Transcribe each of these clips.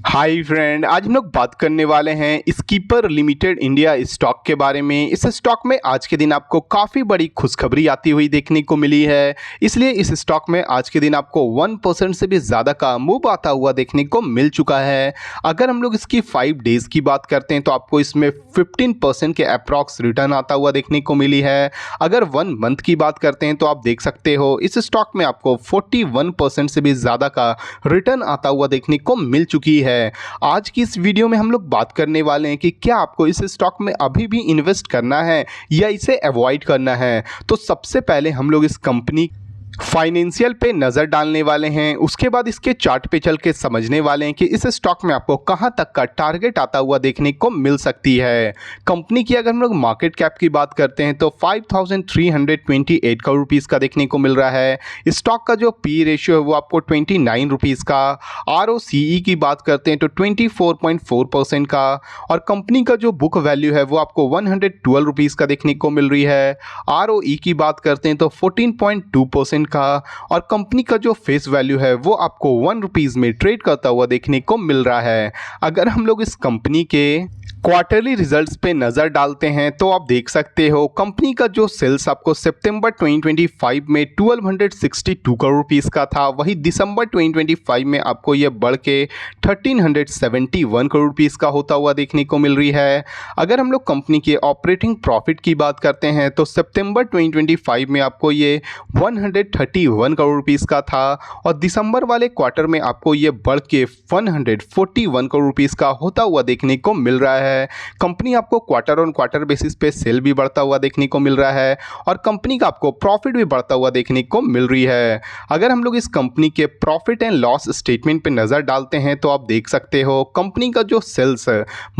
Hi friend, आज हम लोग बात करने वाले हैं स्कीपर लिमिटेड इंडिया स्टॉक के बारे में। इस स्टॉक में आज के दिन आपको काफ़ी बड़ी खुशखबरी आती हुई देखने को मिली है। इसलिए इस स्टॉक में आज के दिन आपको 1% से भी ज़्यादा का मूव आता हुआ देखने को मिल चुका है। अगर हम लोग इसकी 5 डेज़ की बात करते हैं तो आपको इसमें 15% के अप्रॉक्स रिटर्न आता हुआ देखने को मिली है। अगर 1 मंथ की बात करते हैं तो आप देख सकते हो इस स्टॉक में आपको 41% से भी ज़्यादा का रिटर्न आता हुआ देखने को मिल चुकी है। आज की इस वीडियो में हम लोग बात करने वाले हैं कि क्या आपको इस स्टॉक में अभी भी इन्वेस्ट करना है या इसे अवॉइड करना है। तो सबसे पहले हम लोग इस कंपनी फाइनेंशियल पे नज़र डालने वाले हैं, उसके बाद इसके चार्ट पे चल के समझने वाले हैं कि इस स्टॉक में आपको कहां तक का टारगेट आता हुआ देखने को मिल सकती है। कंपनी की अगर हम लोग मार्केट कैप की बात करते हैं तो 5328 करोड़ रुपीज़ का देखने को मिल रहा है। स्टॉक का जो पी रेशियो है वो आपको 29 रुपीज़ का, आरओसीई की बात करते हैं तो 24.4% का, और कंपनी का जो बुक वैल्यू है वो आपको 112 रुपीज़ का देखने को मिल रही है। आरओई की बात करते हैं तो 14.2% का, और कंपनी का जो फेस वैल्यू है वो आपको 1 रुपीज़ में ट्रेड करता हुआ देखने को मिल रहा है। अगर हम लोग इस कंपनी के क्वार्टरली रिजल्ट्स पे नज़र डालते हैं तो आप देख सकते हो कंपनी का जो सेल्स आपको सितंबर 2025 में 1262 करोड़ रुपीज़ का था, वही दिसंबर 2025 में आपको ये बढ़ के 1371 करोड़ रुपीज़ का होता हुआ देखने को मिल रही है। अगर हम लोग कंपनी के ऑपरेटिंग प्रॉफिट की बात करते हैं तो सितंबर 2025 में आपको ये 131 करोड़ रुपीज़ का था, और दिसंबर वाले क्वार्टर में आपको ये बढ़ के 141 करोड़ रुपीज़ का होता हुआ देखने को मिल रहा है। कंपनी आपको क्वार्टर ऑन क्वार्टर बेसिस पे सेल भी बढ़ता हुआ देखने को मिल रहा है, और कंपनी का आपको प्रॉफिट भी बढ़ता हुआ देखने को मिल रही है। अगर हम लोग इस कंपनी के प्रॉफिट एंड लॉस स्टेटमेंट पे नज़र डालते हैं तो आप देख सकते हो कंपनी का जो सेल्स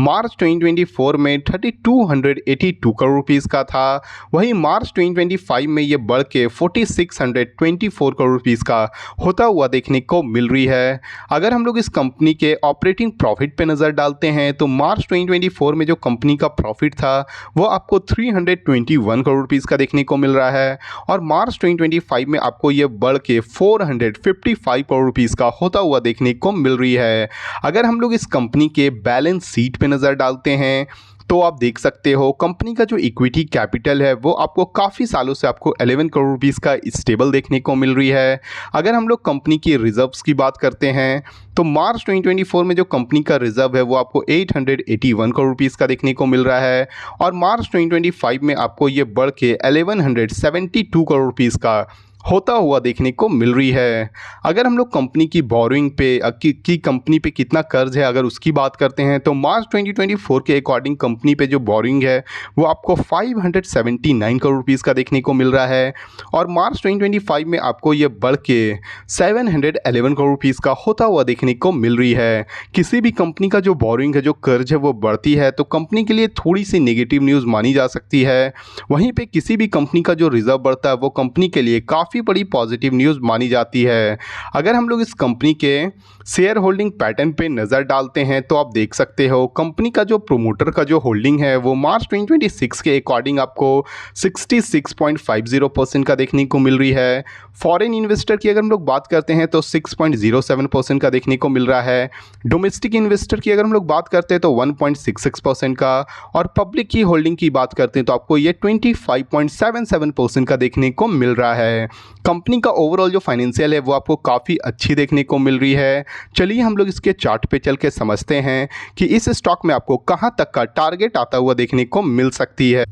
मार्च 2024 में 3282 करोड़ रुपीज़ का था, वही मार्च 2025 में ये बढ़ के 4624 करोड़ रुपीज़ का होता हुआ देखने को मिल रही है। अगर हम लोग इस कंपनी के ऑपरेटिंग प्रॉफिट पे नज़र डालते हैं तो मार्च 2024 में जो कंपनी का प्रॉफिट था वो आपको 321 करोड़ रुपीज़ का देखने को मिल रहा है, और मार्च 2025 में आपको ये बढ़ के 455 करोड़ रुपीज़ का होता हुआ देखने को मिल रही है। अगर हम लोग इस कंपनी के बैलेंस शीट पे नज़र डालते हैं तो आप देख सकते हो कंपनी का जो इक्विटी कैपिटल है वो आपको काफ़ी सालों से आपको 11 करोड़ रुपीज़ का स्टेबल देखने को मिल रही है। अगर हम लोग कंपनी की रिजर्व्स की बात करते हैं तो मार्च 2024 में जो कंपनी का रिजर्व है वो आपको 881 करोड़ रुपीज़ का देखने को मिल रहा है, और मार्च 2025 में आपको ये बढ़ के 1172 करोड़ रुपीज़ का होता हुआ देखने को मिल रही है। अगर हम लोग कंपनी की बोरोइंग पे की कंपनी पे कितना कर्ज है अगर उसकी बात करते हैं तो मार्च 2024 के अकॉर्डिंग कंपनी पे जो बोरोइंग है वो आपको 579 करोड़ रुपीज़ का देखने को मिल रहा है, और मार्च 2025 में आपको ये बढ़ के 711 करोड़ रुपीज़ का होता हुआ देखने को मिल रही है। किसी भी कंपनी का जो बोरोइंग है, जो कर्ज है वो बढ़ती है तो कंपनी के लिए थोड़ी सी नेगेटिव न्यूज़ मानी जा सकती है। वहीं पे किसी भी कंपनी का जो रिजर्व बढ़ता है वो कंपनी के लिए काफ़ी बड़ी पॉजिटिव न्यूज़ मानी जाती है। अगर हम लोग इस कंपनी के शेयर होल्डिंग पैटर्न पे नज़र डालते हैं तो आप देख सकते हो कंपनी का जो प्रोमोटर का जो होल्डिंग है वो मार्च 2026 के अकॉर्डिंग आपको 66.50% का देखने को मिल रही है। फॉरेन इन्वेस्टर की अगर हम लोग बात करते हैं तो 6.07% का देखने को मिल रहा है। डोमेस्टिक इन्वेस्टर की अगर हम लोग बात करते हैं तो 1.66% का, और पब्लिक की होल्डिंग की बात करते हैं तो आपको ये 25.77% का देखने को मिल रहा है। कंपनी का ओवरऑल जो फाइनेंशियल है वो आपको काफ़ी अच्छी देखने को मिल रही है। चलिए हम लोग इसके चार्ट पे चल के समझते हैं कि इस स्टॉक में आपको कहां तक का टारगेट आता हुआ देखने को मिल सकती है।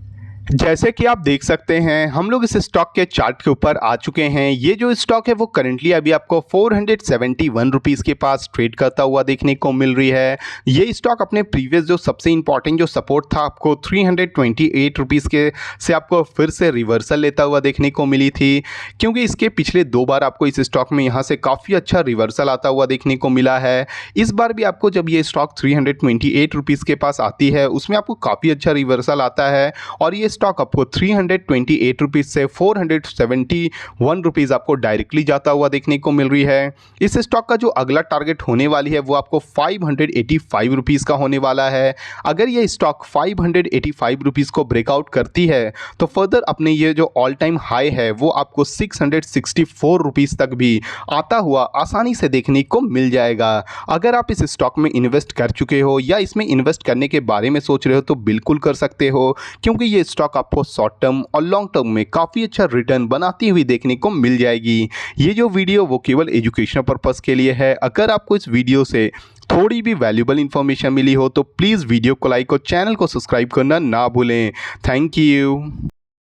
जैसे कि आप देख सकते हैं हम लोग इस स्टॉक के चार्ट के ऊपर आ चुके हैं। ये जो स्टॉक है वो करंटली अभी आपको 471 रुपीज़ के पास ट्रेड करता हुआ देखने को मिल रही है। ये स्टॉक अपने प्रीवियस जो सबसे इंपॉर्टेंट जो सपोर्ट था आपको 328 रुपीज़ के से आपको फिर से रिवर्सल लेता हुआ देखने को मिली थी, क्योंकि इसके पिछले 2 बार आपको इस स्टॉक में यहाँ से काफ़ी अच्छा रिवर्सल आता हुआ देखने को मिला है। इस बार भी आपको जब ये स्टॉक 328 रुपीज़ के पास आती है उसमें आपको काफ़ी अच्छा रिवर्सल आता है, और ये स्टॉक आपको 328 रुपीज़ से 471 रुपीज़ आपको डायरेक्टली जाता हुआ देखने को मिल रही है। इस स्टॉक का जो अगला टारगेट होने वाली है वो आपको 585 रुपीज़ का होने वाला है। अगर ये स्टॉक 585 रुपीज़ को ब्रेकआउट करती है तो फर्दर अपने ये जो ऑल टाइम हाई है वो आपको 664 रुपीज़ तक भी आता हुआ आसानी से देखने को मिल जाएगा। अगर आप इस स्टॉक में इन्वेस्ट कर चुके हो या इसमें इन्वेस्ट करने के बारे में सोच रहे हो तो बिल्कुल कर सकते हो, क्योंकि ये स्टॉक आपको शॉर्ट टर्म और लॉन्ग टर्म में काफ़ी अच्छा रिटर्न बनाती हुई देखने को मिल जाएगी। ये जो वीडियो वो केवल एजुकेशनल पर्पस के लिए है। अगर आपको इस वीडियो से थोड़ी भी वैल्यूबल इंफॉर्मेशन मिली हो तो प्लीज़ वीडियो को लाइक और चैनल को सब्सक्राइब करना ना भूलें। Thank you.